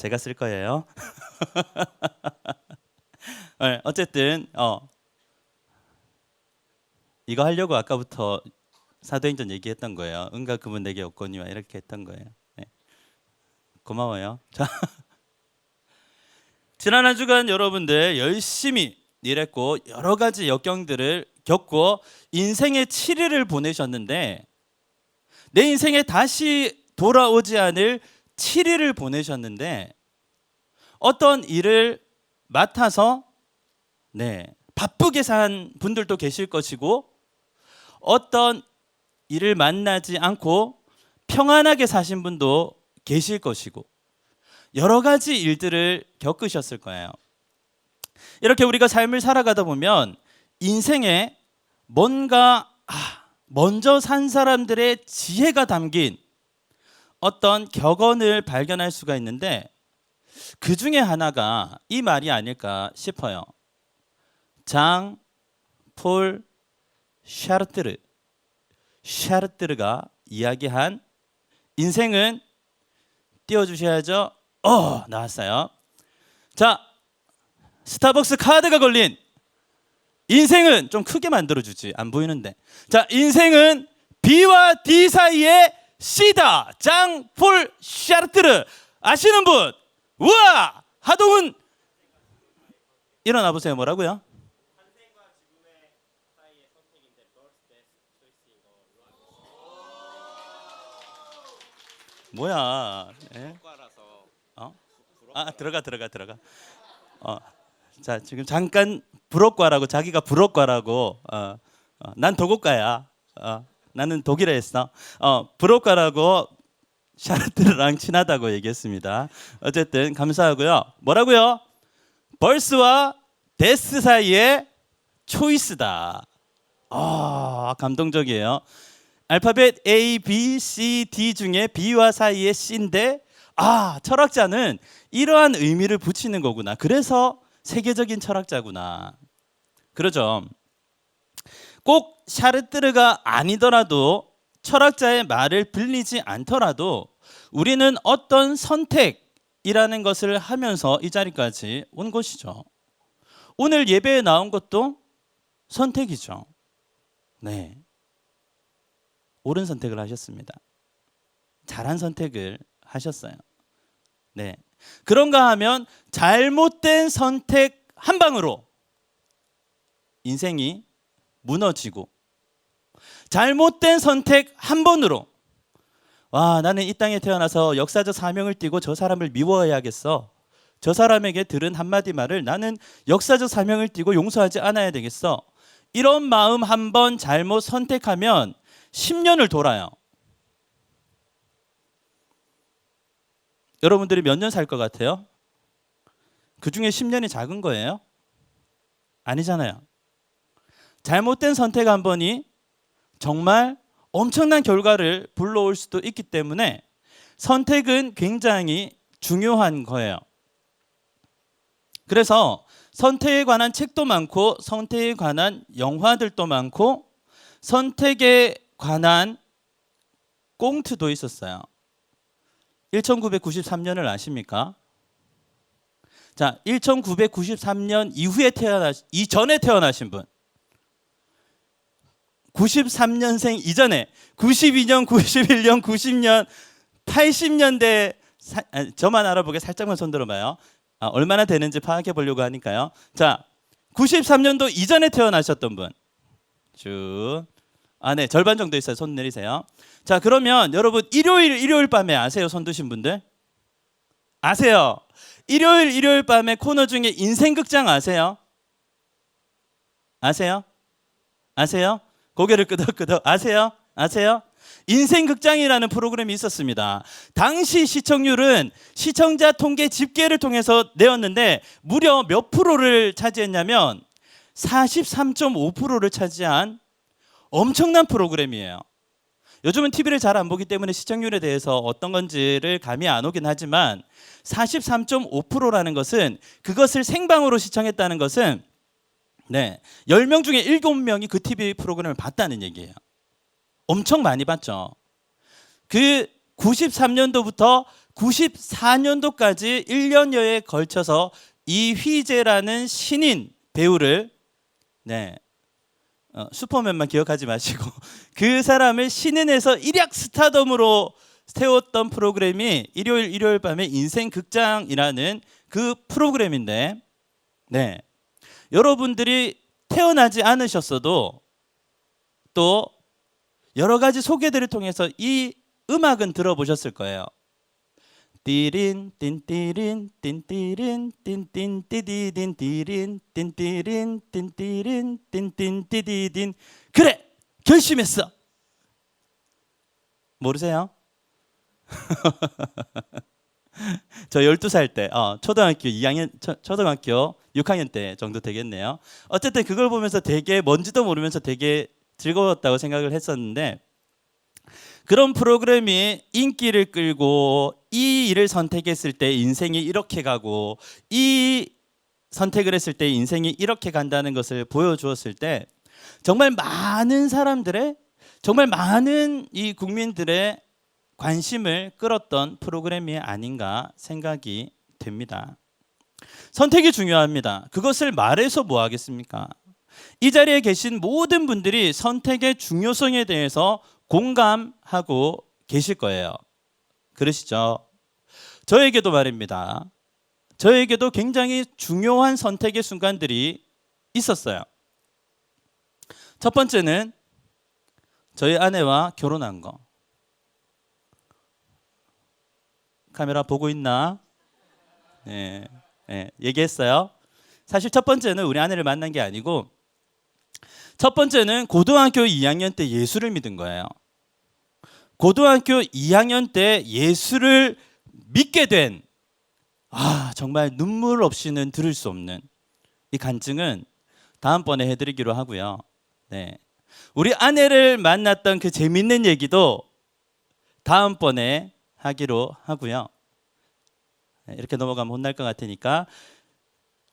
제가 쓸 거예요. 네, 어쨌든 이거 하려고 아까부터 사도행전 얘기했던 거예요. 은과 금은 내게 없거니와 이렇게 했던 거예요. 네. 고마워요. 자, 지난 한 주간 여러분들 열심히 일했고 여러 가지 역경들을 겪고 인생의 7일을 보내셨는데 내 인생에 다시 돌아오지 않을 7일을 보내셨는데 어떤 일을 맡아서 바쁘게 산 분들도 계실 것이고 어떤 일을 만나지 않고 평안하게 사신 분도 계실 것이고 여러 가지 일들을 겪으셨을 거예요. 이렇게 우리가 삶을 살아가다 보면 인생에 뭔가 먼저 산 사람들의 지혜가 담긴 어떤 격언을 발견할 수가 있는데 그 중에 하나가 이 말이 아닐까 싶어요. 장 폴 샤르트르가 이야기한 인생은 띄워주셔야죠. 나왔어요. 자, 스타벅스 카드가 걸린 인생은 좀 크게 만들어주지 안 보이는데. 자, 인생은 B와 D 사이의 C다. 장 폴 샤르트르 아시는 분? 우와! 하동훈 일어나 보세요. 뭐라고요? 뭐야? 예? 들어가. 자, 지금 잠깐 불어과라고 자기가 불어과라고. 난 도곡가야. 나는 독일에 했어. 불어과라고 샤르트르랑 친하다고 얘기했습니다. 어쨌든 감사하고요. 뭐라고요? 벌스와 데스 사이의 초이스다. 감동적이에요. 알파벳 A, B, C, D 중에 B와 사이의 C인데 철학자는 이러한 의미를 붙이는 거구나. 그래서 세계적인 철학자구나. 그러죠. 꼭 샤르트르가 아니더라도 철학자의 말을 빌리지 않더라도 우리는 어떤 선택이라는 것을 하면서 이 자리까지 온 것이죠. 오늘 예배에 나온 것도 선택이죠. 네. 옳은 선택을 하셨습니다. 잘한 선택을 하셨어요. 네. 그런가 하면 잘못된 선택 한 방으로 인생이 무너지고 잘못된 선택 한 번으로 나는 이 땅에 태어나서 역사적 사명을 띠고 저 사람을 미워해야겠어. 저 사람에게 들은 한마디 말을 나는 역사적 사명을 띠고 용서하지 않아야 되겠어. 이런 마음 한 번 잘못 선택하면 10년을 돌아요. 여러분들이 몇 년 살 것 같아요? 그 중에 10년이 작은 거예요? 아니잖아요. 잘못된 선택 한 번이 정말 엄청난 결과를 불러올 수도 있기 때문에 선택은 굉장히 중요한 거예요. 그래서 선택에 관한 책도 많고 선택에 관한 영화들도 많고 선택에 관한 꽁트도 있었어요. 1993년을 아십니까? 자, 1993년 이전에 태어나신 분. 93년생 이전에 92년, 91년, 90년, 80년대 저만 알아보게 살짝만 손 들어봐요. 얼마나 되는지 파악해 보려고 하니까요. 자, 93년도 이전에 태어나셨던 분. 쭉. 네, 절반 정도 있어요. 손 내리세요. 자, 그러면 여러분 일요일 밤에 아세요? 손 드신 분들? 아세요? 일요일 밤에 코너 중에 인생극장 아세요? 아세요? 고개를 끄덕끄덕. 아세요? 인생극장이라는 프로그램이 있었습니다. 당시 시청률은 시청자 통계 집계를 통해서 내었는데 무려 몇 프로를 차지했냐면 43.5%를 차지한 엄청난 프로그램이에요. 요즘은 TV를 잘 안 보기 때문에 시청률에 대해서 어떤 건지를 감이 안 오긴 하지만 43.5%라는 것은 그것을 생방으로 시청했다는 것은 10명 중에 7명이 그 TV 프로그램을 봤다는 얘기예요. 엄청 많이 봤죠. 그 93년도부터 94년도까지 1년여에 걸쳐서 이휘재라는 신인 배우를 슈퍼맨만 기억하지 마시고 그 사람을 신인에서 일약 스타덤으로 세웠던 프로그램이 일요일 밤에 인생극장이라는 그 프로그램인데 여러분들이 태어나지 않으셨어도 또 여러 가지 소개들을 통해서 이 음악은 들어보셨을 거예요. 띠린 띵띠린 띵띠린 띵띵 띠디딘 띠린 띵띠린 띵띠린 띵띵 띠디딘. 그래 결심했어. 모르세요? 저 12살 때 초등학교 2학년 초등학교 6학년 때 정도 되겠네요. 어쨌든 그걸 보면서 되게 뭔지도 모르면서 되게 즐거웠다고 생각을 했었는데, 그런 프로그램이 인기를 끌고 이 일을 선택했을 때 인생이 이렇게 가고 이 선택을 했을 때 인생이 이렇게 간다는 것을 보여주었을 때 정말 많은 사람들의, 정말 많은 이 국민들의 관심을 끌었던 프로그램이 아닌가 생각이 됩니다. 선택이 중요합니다. 그것을 말해서 뭐 하겠습니까? 이 자리에 계신 모든 분들이 선택의 중요성에 대해서 공감하고 계실 거예요. 그러시죠? 저에게도 말입니다. 저에게도 굉장히 중요한 선택의 순간들이 있었어요. 첫 번째는 저희 아내와 결혼한 거. 카메라 보고 있나? 얘기했어요. 사실 첫 번째는 우리 아내를 만난 게 아니고, 첫 번째는 고등학교 2학년 때 예수를 믿은 거예요. 고등학교 2학년 때 예수를 믿게 된, 정말 눈물 없이는 들을 수 없는 이 간증은 다음번에 해드리기로 하고요. 우리 아내를 만났던 그 재밌는 얘기도 다음번에 하기로 하고요. 이렇게 넘어가면 혼날 것 같으니까,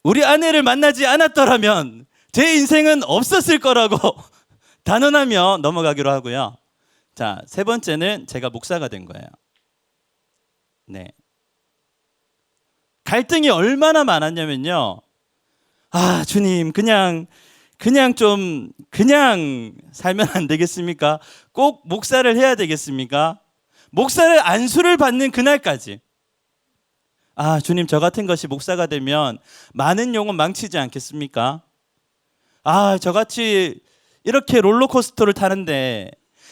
우리 아내를 만나지 않았더라면 제 인생은 없었을 거라고 단언하며 넘어가기로 하고요. 자, 세 번째는 제가 목사가 된 거예요. 갈등이 얼마나 많았냐면요. 주님, 그냥 살면 안 되겠습니까? 꼭 목사를 해야 되겠습니까? 목사를 안수를 받는 그날까지. 주님, 저 같은 것이 목사가 되면 많은 영혼 망치지 않겠습니까? 저같이 이렇게 롤러코스터를 타는데,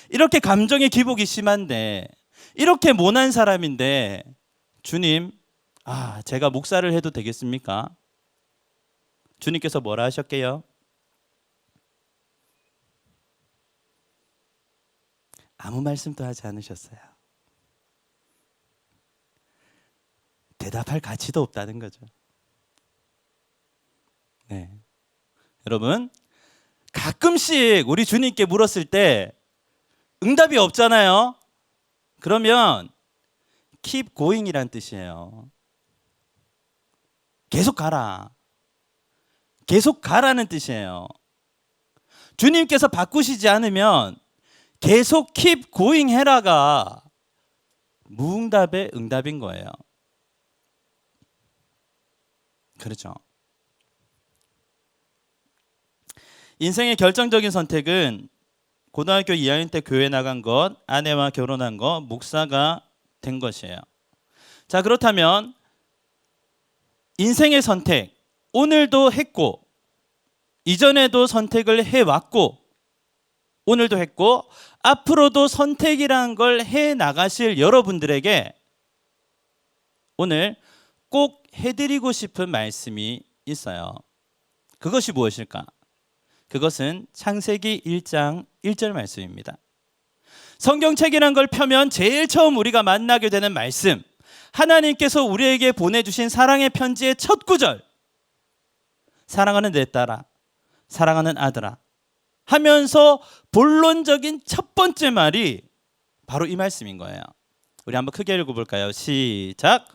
이렇게 감정의 기복이 심한데, 이렇게 모난 사람인데, 주님, 제가 목사를 해도 되겠습니까? 주님께서 뭐라 하셨게요? 아무 말씀도 하지 않으셨어요. 대답할 가치도 없다는 거죠. 여러분, 가끔씩 우리 주님께 물었을 때 응답이 없잖아요. 그러면 keep going이란 뜻이에요. 계속 가라. 계속 가라는 뜻이에요. 주님께서 바꾸시지 않으면 계속 keep going 해라가 무응답의 응답인 거예요. 그렇죠. 인생의 결정적인 선택은 고등학교 2학년 때 교회 나간 것, 아내와 결혼한 것, 목사가 된 것이에요. 자, 그렇다면 인생의 선택, 오늘도 했고, 이전에도 선택을 해왔고, 오늘도 했고, 앞으로도 선택이란 걸 해 나가실 여러분들에게 오늘 꼭 해드리고 싶은 말씀이 있어요. 그것이 무엇일까? 그것은 창세기 1장 1절 말씀입니다. 성경책이란 걸 펴면 제일 처음 우리가 만나게 되는 말씀, 하나님께서 우리에게 보내주신 사랑의 편지의 첫 구절, 사랑하는 내 딸아, 사랑하는 아들아 하면서 본론적인 첫 번째 말이 바로 이 말씀인 거예요. 우리 한번 크게 읽어볼까요? 시작.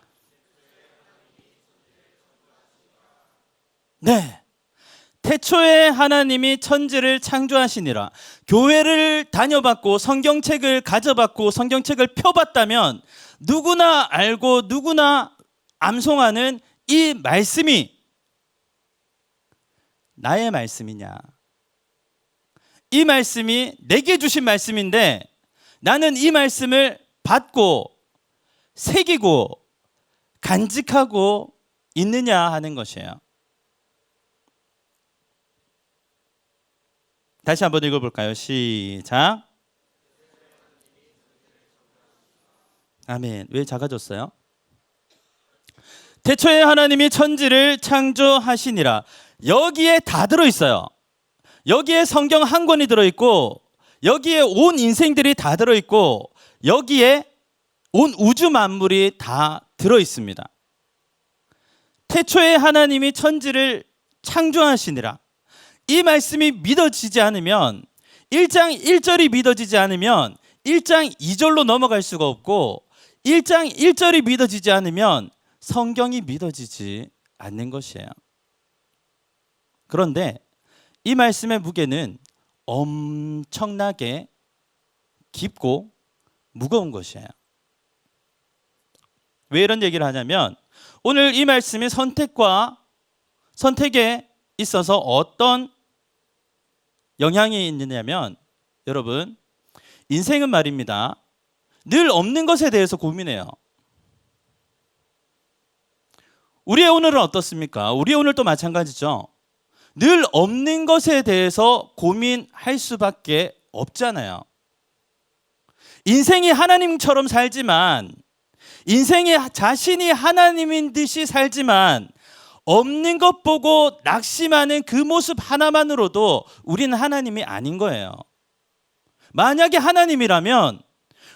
태초에 하나님이 천지를 창조하시니라. 교회를 다녀봤고 성경책을 가져봤고 성경책을 펴봤다면 누구나 알고 누구나 암송하는 이 말씀이 나의 말씀이냐? 이 말씀이 내게 주신 말씀인데 나는 이 말씀을 받고 새기고 간직하고 있느냐 하는 것이에요. 다시 한번 읽어볼까요? 시작. 아멘. 왜 작아졌어요? 태초에 하나님이 천지를 창조하시니라. 여기에 다 들어있어요. 여기에 성경 한 권이 들어있고 여기에 온 인생들이 다 들어있고 여기에 온 우주 만물이 다 들어있습니다. 태초에 하나님이 천지를 창조하시니라. 이 말씀이 믿어지지 않으면 1장 1절이 믿어지지 않으면 1장 2절로 넘어갈 수가 없고 1장 1절이 믿어지지 않으면 성경이 믿어지지 않는 것이에요. 그런데 이 말씀의 무게는 엄청나게 깊고 무거운 것이에요. 왜 이런 얘기를 하냐면 오늘 이 말씀이 선택에 있어서 어떤 영향이 있느냐면 여러분 인생은 말입니다. 늘 없는 것에 대해서 고민해요. 우리의 오늘은 어떻습니까? 우리의 오늘도 마찬가지죠. 늘 없는 것에 대해서 고민할 수밖에 없잖아요. 인생이 하나님처럼 살지만 인생이 자신이 하나님인 듯이 살지만 없는 것 보고 낙심하는 그 모습 하나만으로도 우리는 하나님이 아닌 거예요. 만약에 하나님이라면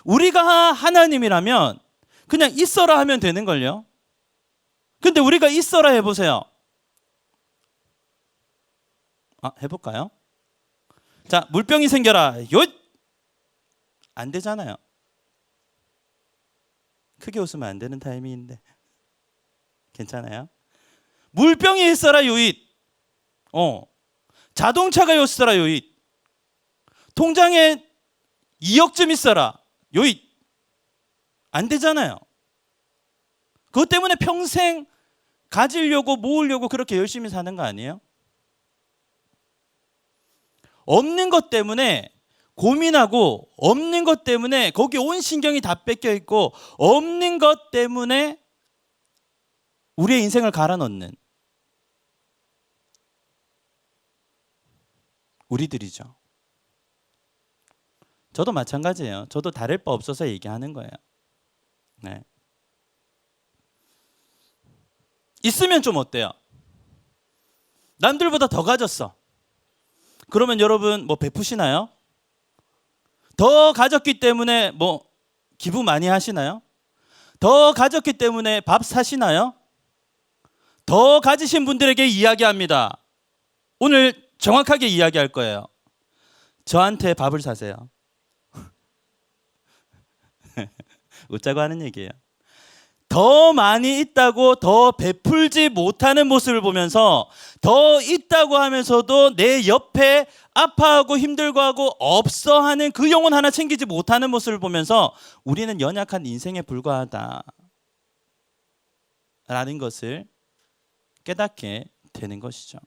우리가 하나님이라면 그냥 있어라 하면 되는걸요. 근데 우리가 있어라 해보세요. 해볼까요? 자, 물병이 생겨라. 안 되잖아요. 크게 웃으면 안 되는 타이밍인데 괜찮아요? 물병이 있어라 요잇. 자동차가 있어라 요잇. 통장에 2억쯤 있어라 요잇. 안 되잖아요. 그것 때문에 평생 가지려고 모으려고 그렇게 열심히 사는 거 아니에요? 없는 것 때문에 고민하고 없는 것 때문에 거기 온 신경이 다 뺏겨 있고 없는 것 때문에 우리의 인생을 갈아 넣는 우리들이죠. 저도 마찬가지예요. 저도 다를 바 없어서 얘기하는 거예요. 네. 있으면 좀 어때요? 남들보다 더 가졌어. 그러면 여러분 뭐 베푸시나요? 더 가졌기 때문에 뭐 기부 많이 하시나요? 더 가졌기 때문에 밥 사시나요? 더 가지신 분들에게 이야기합니다. 오늘 정확하게 이야기할 거예요. 저한테 밥을 사세요. 웃자고 하는 얘기예요. 더 많이 있다고 더 베풀지 못하는 모습을 보면서 더 있다고 하면서도 내 옆에 아파하고 힘들고 하고 없어 하는 그 영혼 하나 챙기지 못하는 모습을 보면서 우리는 연약한 인생에 불과하다 라는 것을 깨닫게 되는 것이죠.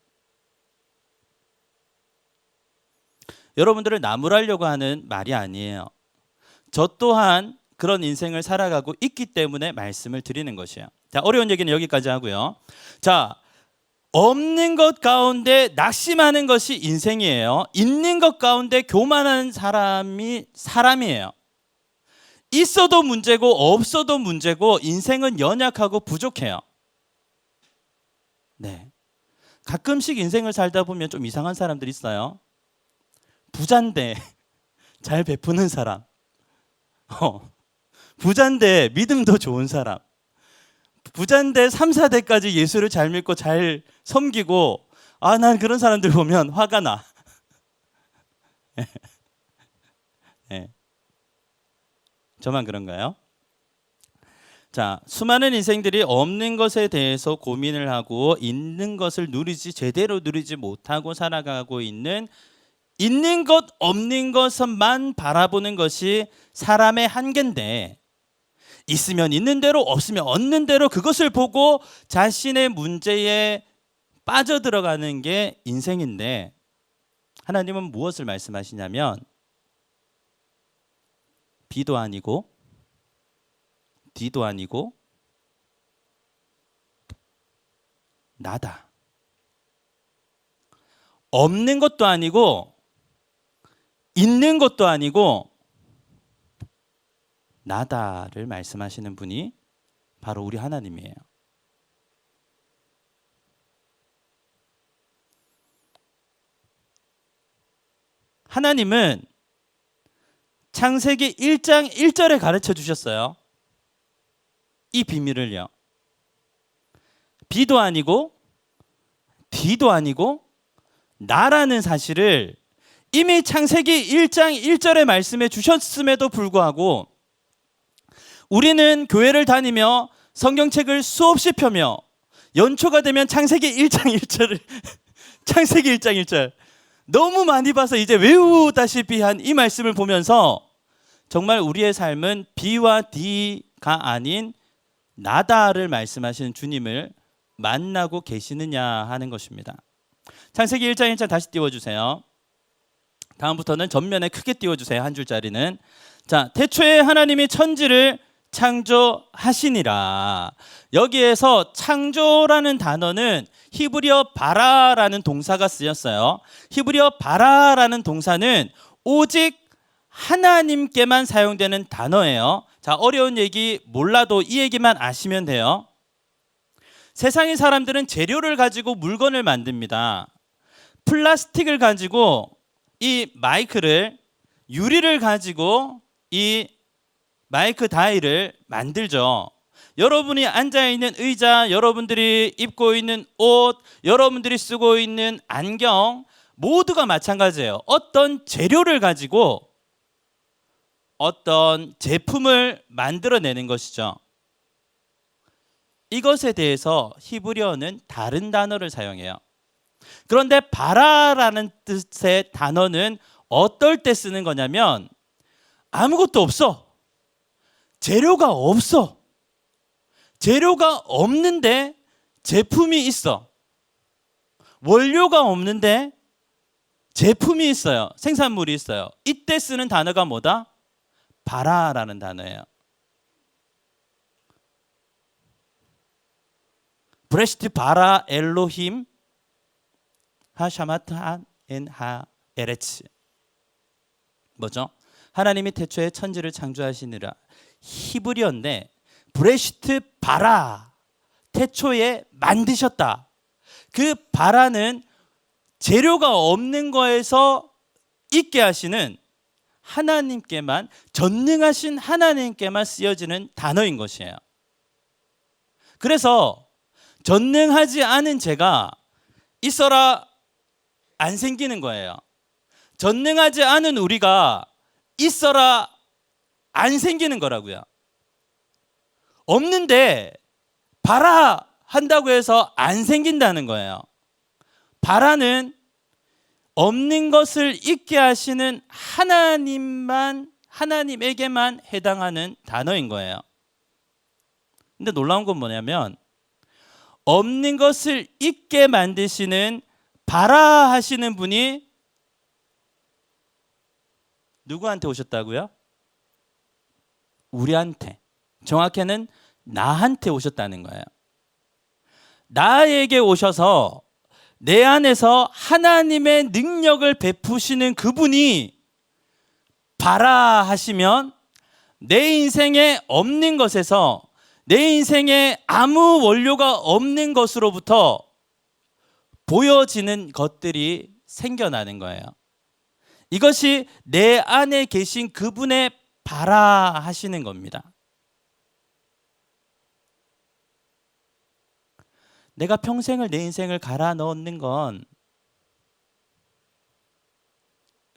여러분들을 나무라려고 하는 말이 아니에요. 저 또한 그런 인생을 살아가고 있기 때문에 말씀을 드리는 것이에요. 자, 어려운 얘기는 여기까지 하고요. 자, 없는 것 가운데 낙심하는 것이 인생이에요. 있는 것 가운데 교만한 사람이 사람이에요. 있어도 문제고 없어도 문제고 인생은 연약하고 부족해요. 네. 가끔씩 인생을 살다 보면 좀 이상한 사람들이 있어요. 부자인데 잘 베푸는 사람. 부자인데 믿음도 좋은 사람. 부자인데 3, 4대까지 예수를 잘 믿고 잘 섬기고 난 그런 사람들 보면 화가 나. 네. 저만 그런가요? 자, 수많은 인생들이 없는 것에 대해서 고민을 하고 있는 것을 제대로 누리지 못하고 살아가고 있는 것 없는 것만 바라보는 것이 사람의 한계인데, 있으면 있는 대로 없으면 없는 대로 그것을 보고 자신의 문제에 빠져들어가는 게 인생인데, 하나님은 무엇을 말씀하시냐면 B도 아니고 D도 아니고 나다. 없는 것도 아니고 있는 것도 아니고 나다를 말씀하시는 분이 바로 우리 하나님이에요. 하나님은 창세기 1장 1절에 가르쳐 주셨어요. 이 비밀을요. B도 아니고 D도 아니고 나라는 사실을 이미 창세기 1장 1절에 말씀해 주셨음에도 불구하고 우리는 교회를 다니며 성경책을 수없이 펴며 연초가 되면 창세기 1장 1절을 창세기 1장 1절 너무 많이 봐서 이제 외우다시피 한 이 말씀을 보면서 정말 우리의 삶은 B와 D가 아닌 나다를 말씀하시는 주님을 만나고 계시느냐 하는 것입니다. 창세기 1장 1절 다시 띄워주세요. 다음부터는 전면에 크게 띄워주세요. 한 줄짜리는. 자, 태초에 하나님이 천지를 창조하시니라. 여기에서 창조라는 단어는 히브리어 바라라는 동사가 쓰였어요. 히브리어 바라라는 동사는 오직 하나님께만 사용되는 단어예요. 자, 어려운 얘기 몰라도 이 얘기만 아시면 돼요. 세상의 사람들은 재료를 가지고 물건을 만듭니다. 플라스틱을 가지고 이 마이크를, 유리를 가지고 이 마이크 다이를 만들죠. 여러분이 앉아있는 의자, 여러분들이 입고 있는 옷, 여러분들이 쓰고 있는 안경 모두가 마찬가지예요. 어떤 재료를 가지고 어떤 제품을 만들어내는 것이죠. 이것에 대해서 히브리어는 다른 단어를 사용해요. 그런데 바라라는 뜻의 단어는 어떨 때 쓰는 거냐면 아무것도 없어. 재료가 없어. 재료가 없는데 제품이 있어. 원료가 없는데 제품이 있어요. 생산물이 있어요. 이때 쓰는 단어가 뭐다? 바라라는 단어예요. 브레시트 바라 엘로힘 하샤마타 엔하 에레츠. 뭐죠? 하나님이 태초에 천지를 창조하시니라. 히브리어인데 브레시트 바라, 태초에 만드셨다. 그 바라는 재료가 없는 거에서 있게 하시는 하나님께만, 전능하신 하나님께만 쓰여지는 단어인 것이에요. 그래서 전능하지 않은 제가 있어라 안 생기는 거예요. 전능하지 않은 우리가 있어라 안 생기는 거라고요. 없는데 바라 한다고 해서 안 생긴다는 거예요. 바라는 없는 것을 있게 하시는 하나님에게만 해당하는 단어인 거예요. 근데 놀라운 건 뭐냐면 없는 것을 있게 만드시는 바라 하시는 분이 누구한테 오셨다고요? 우리한테, 정확히는 나한테 오셨다는 거예요. 나에게 오셔서 내 안에서 하나님의 능력을 베푸시는 그분이 바라 하시면 내 인생에 없는 것에서, 내 인생에 아무 원료가 없는 것으로부터 보여지는 것들이 생겨나는 거예요. 이것이 내 안에 계신 그분의 바라 하시는 겁니다. 내가 평생을 내 인생을 갈아 넣는 건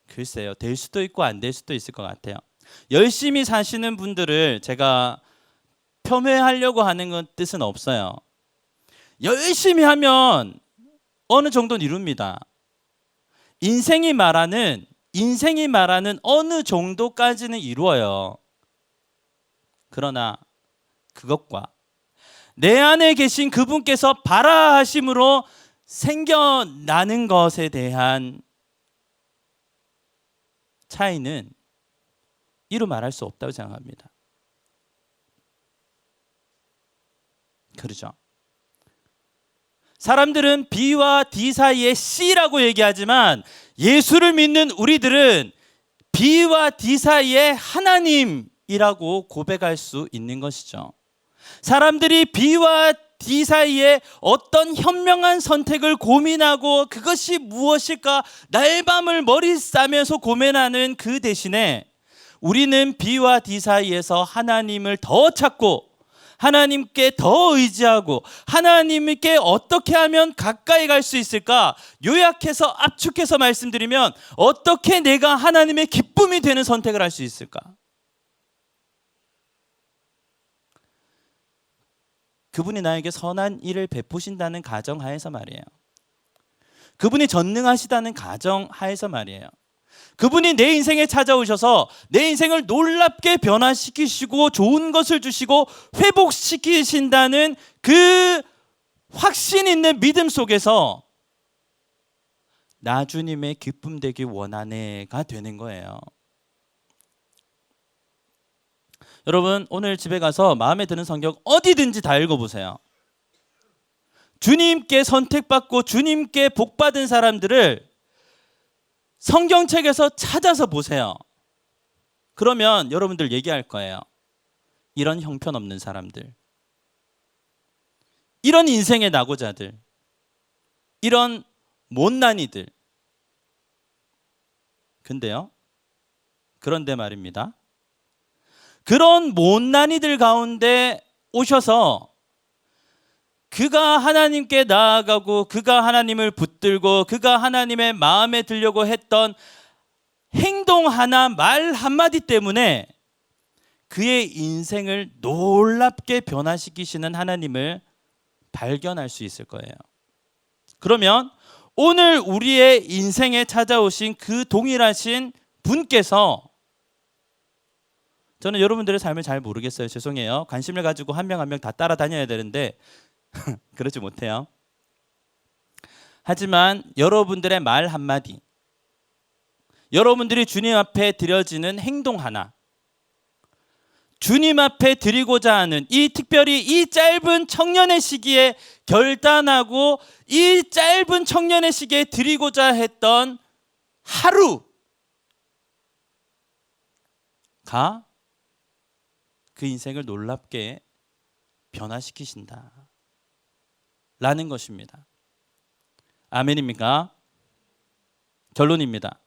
글쎄요, 될 수도 있고 안 될 수도 있을 것 같아요. 열심히 사시는 분들을 제가 폄훼하려고 하는 건 뜻은 없어요. 열심히 하면 어느 정도는 이룹니다. 인생이 말하는 어느 정도까지는 이루어요. 그러나 그것과 내 안에 계신 그분께서 발아하심으로 생겨나는 것에 대한 차이는 이루 말할 수 없다고 생각합니다. 그렇죠? 사람들은 B와 D 사이에 C라고 얘기하지만 예수를 믿는 우리들은 B와 D 사이에 하나님이라고 고백할 수 있는 것이죠. 사람들이 B와 D 사이에 어떤 현명한 선택을 고민하고 그것이 무엇일까 날밤을 머리 싸면서 고민하는 그 대신에 우리는 B와 D 사이에서 하나님을 더 찾고 하나님께 더 의지하고 하나님께 어떻게 하면 가까이 갈 수 있을까? 요약해서 압축해서 말씀드리면 어떻게 내가 하나님의 기쁨이 되는 선택을 할 수 있을까? 그분이 나에게 선한 일을 베푸신다는 가정하에서 말이에요. 그분이 전능하시다는 가정하에서 말이에요. 그분이 내 인생에 찾아오셔서 내 인생을 놀랍게 변화시키시고 좋은 것을 주시고 회복시키신다는 그 확신 있는 믿음 속에서 나 주님의 기쁨 되기 원하네가 되는 거예요. 여러분 오늘 집에 가서 마음에 드는 성경 어디든지 다 읽어보세요. 주님께 선택받고 주님께 복받은 사람들을 성경책에서 찾아서 보세요. 그러면 여러분들 얘기할 거예요. 이런 형편없는 사람들, 이런 인생의 낙오자들, 이런 못난이들. 근데요, 그런데 말입니다. 그런 못난이들 가운데 오셔서 그가 하나님께 나아가고 그가 하나님을 붙들고 그가 하나님의 마음에 들려고 했던 행동 하나 말 한마디 때문에 그의 인생을 놀랍게 변화시키시는 하나님을 발견할 수 있을 거예요. 그러면 오늘 우리의 인생에 찾아오신 그 동일하신 분께서, 저는 여러분들의 삶을 잘 모르겠어요. 죄송해요. 관심을 가지고 한 명 한 명 다 따라다녀야 되는데 그렇지 못해요. 하지만 여러분들의 말 한마디, 여러분들이 주님 앞에 드려지는 행동 하나, 주님 앞에 드리고자 하는 특별히 이 짧은 청년의 시기에 결단하고 이 짧은 청년의 시기에 드리고자 했던 하루가 그 인생을 놀랍게 변화시키신다 라는 것입니다. 아멘입니까? 결론입니다.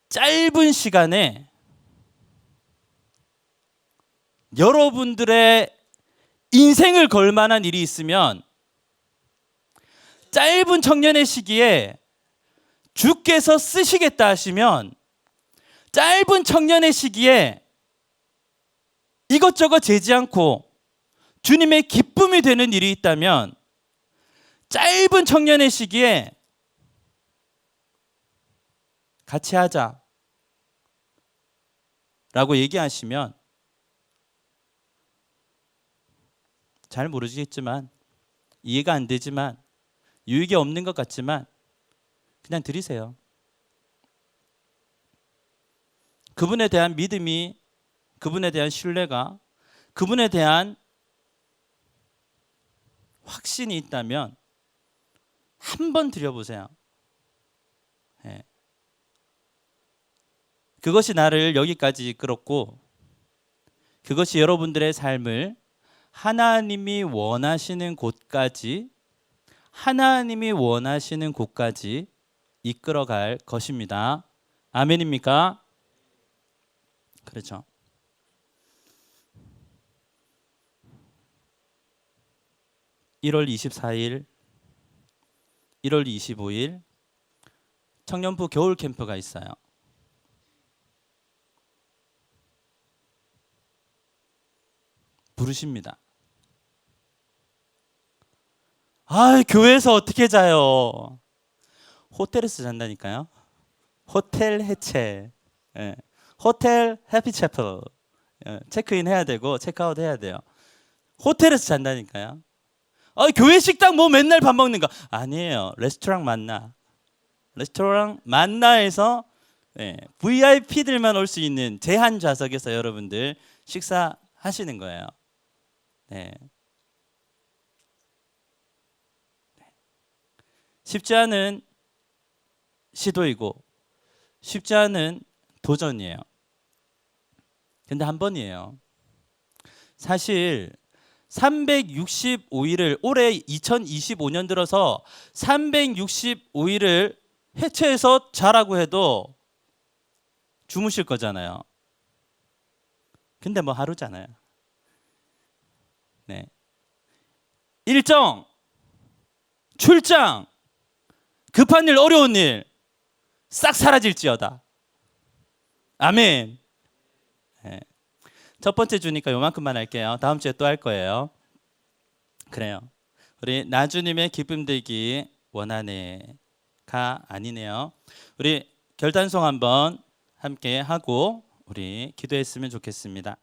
짧은 시간에 여러분들의 인생을 걸 만한 일이 있으면 짧은 청년의 시기에 주께서 쓰시겠다 하시면 짧은 청년의 시기에 이것저것 재지 않고 주님의 기쁨이 되는 일이 있다면 짧은 청년의 시기에 같이 하자 라고 얘기하시면 잘 모르시겠지만 이해가 안 되지만 유익이 없는 것 같지만 그냥 드리세요. 그분에 대한 믿음이, 그분에 대한 신뢰가, 그분에 대한 확신이 있다면 한번 드려보세요. 네. 그것이 나를 여기까지 이끌었고 그것이 여러분들의 삶을 하나님이 원하시는 곳까지 이끌어갈 것입니다. 아멘입니까? 그렇죠. (1월 24일) (1월 25일) 청년부 겨울 캠프가 있어요. 부르십니다. 아, 교회에서 어떻게 자요? 호텔에서 잔다니까요. 호텔 해체. 예. 호텔 해피채플. 예. 체크인 해야 되고 체크아웃 해야 돼요. 호텔에서 잔다니까요. 교회 식당 뭐 맨날 밥 먹는 거 아니에요. 레스토랑 만나. 레스토랑 만나에서 VIP들만 올 수 있는 제한 좌석에서 여러분들 식사하시는 거예요. 네. 쉽지 않은 시도이고 쉽지 않은 도전이에요. 근데 한 번이에요. 사실 365일을 올해 2025년 들어서 365일을 해체해서 자라고 해도 주무실 거잖아요. 근데 뭐 하루잖아요. 네. 일정, 출장, 급한 일, 어려운 일 싹 사라질지어다. 아멘. 네. 첫 번째 주니까 요만큼만 할게요. 다음 주에 또 할 거예요. 그래요. 우리 나주님의 기쁨 되기 원하네가 아니네요. 우리 결단송 한번 함께 하고 우리 기도했으면 좋겠습니다.